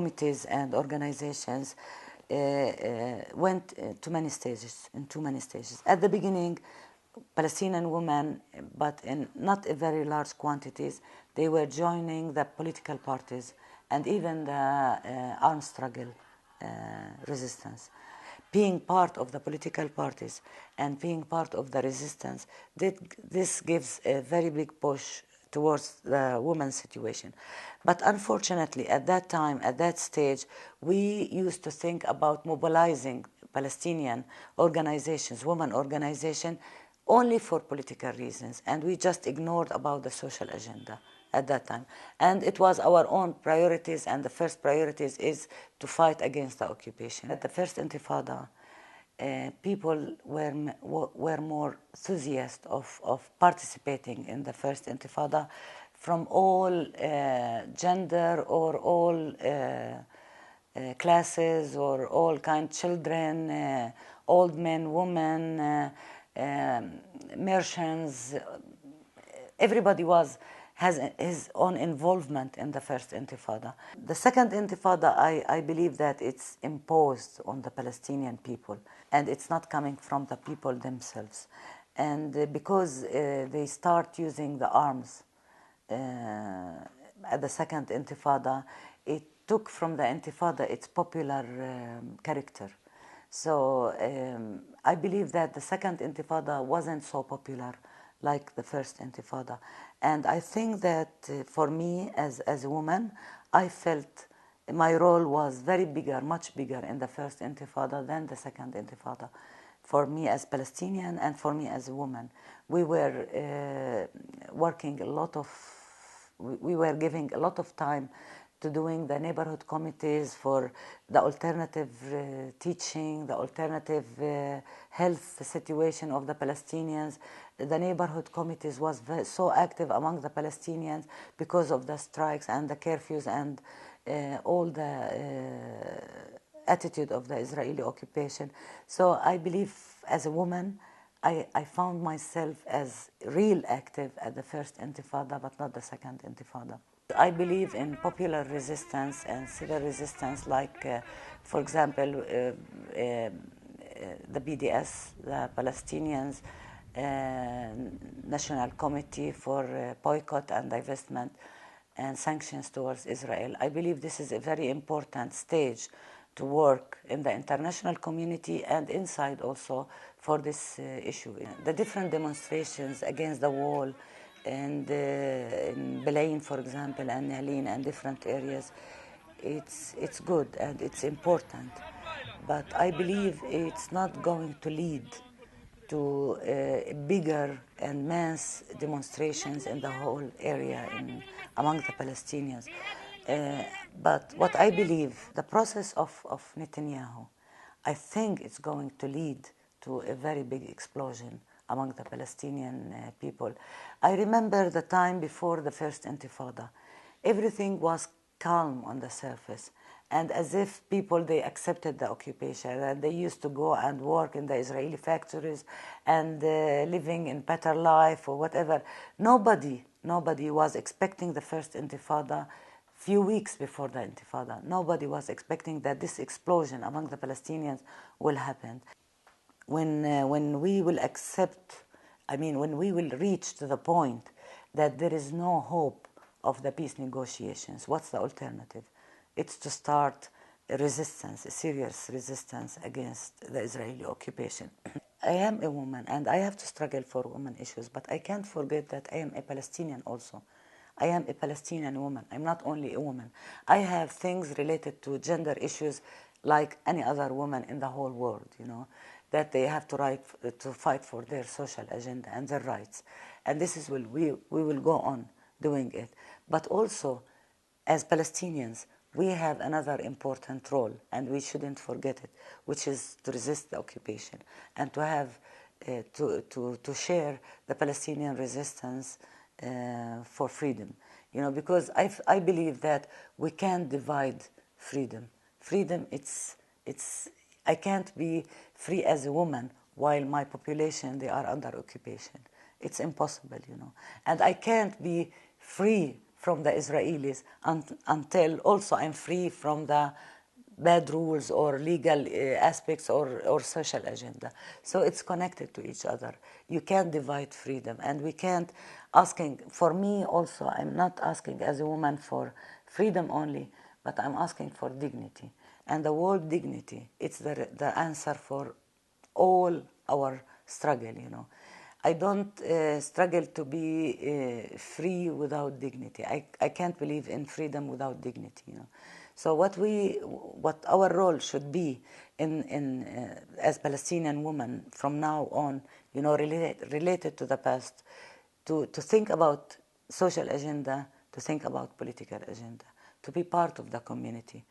committees and organizations went to many stages, in too many stages. At the beginning, Palestinian women, but in not a very large quantities, they were joining the political parties and even the armed struggle resistance. Being part of the political parties and being part of the resistance, this gives a very big push towards the women's situation. But unfortunately, at that time, at that stage, we used to think about mobilizing Palestinian organizations, women organizations, only for political reasons, and we just ignored about the social agenda at that time. And it was our own priorities, and the first priorities is to fight against the occupation. At the first Intifada, people were more enthusiastic of participating in the first Intifada from all gender or all classes or all kind children, old men, women, merchants. Everybody has his own involvement in the first Intifada. The second Intifada, I believe that it's imposed on the Palestinian people, and it's not coming from the people themselves. And because they start using the arms at the second Intifada, it took from the Intifada its popular character. So I believe that the second Intifada wasn't so popular like the first Intifada. And I think that for me as a woman, I felt my role was very bigger, much bigger in the first Intifada than the second Intifada. For me as Palestinian and for me as a woman, we were working a lot of, we were giving a lot of time to doing the neighborhood committees for the alternative teaching, the alternative health situation of the Palestinians. The neighborhood committees was so active among the Palestinians because of the strikes and the curfews and all the attitude of the Israeli occupation. So I believe as a woman, I found myself as real active at the first Intifada, but not the second Intifada. I believe in popular resistance and civil resistance, like, for example, the BDS, the Palestinians National Committee for Boycott and Divestment and Sanctions towards Israel. I believe this is a very important stage to work in the international community and inside also for this issue. The different demonstrations against the wall and in Belain, for example, and Nalin and different areas, it's good and it's important. But I believe it's not going to lead to bigger and mass demonstrations in the whole area among the Palestinians. But what I believe, the process of Netanyahu, I think it's going to lead to a very big explosion among the Palestinian people. I remember the time before the first Intifada. Everything was calm on the surface, and as if people, they accepted the occupation, and they used to go and work in the Israeli factories and living in better life or whatever. Nobody was expecting the first Intifada. Few weeks before the Intifada, nobody was expecting that this explosion among the Palestinians will happen. When we will accept, when we will reach to the point that there is no hope of the peace negotiations, what's the alternative? It's to start a resistance, a serious resistance against the Israeli occupation. I am a woman and I have to struggle for women issues, but I can't forget that I am a Palestinian also. I am a Palestinian woman. I'm not only a woman. I have things related to gender issues like any other woman in the whole world, that they have to fight for their social agenda and their rights. And this is we will go on doing it. But also, as Palestinians, we have another important role, and we shouldn't forget it, which is to resist the occupation and to have to share the Palestinian resistance for freedom, because I believe that we can't divide freedom. Freedom, I can't be free as a woman while my population, they are under occupation. It's impossible, and I can't be free from the Israelis until also I'm free from the bad rules or legal aspects or social agenda. So it's connected to each other. You can't divide freedom, and we can't asking, for me also, I'm not asking as a woman for freedom only, but I'm asking for dignity. And the word dignity, it's the answer for all our struggle, you know. I don't struggle to be free without dignity. I can't believe in freedom without dignity, you know. So what our role should be as Palestinian women from now on, you know, related to the past, to think about social agenda, to think about political agenda, to be part of the community,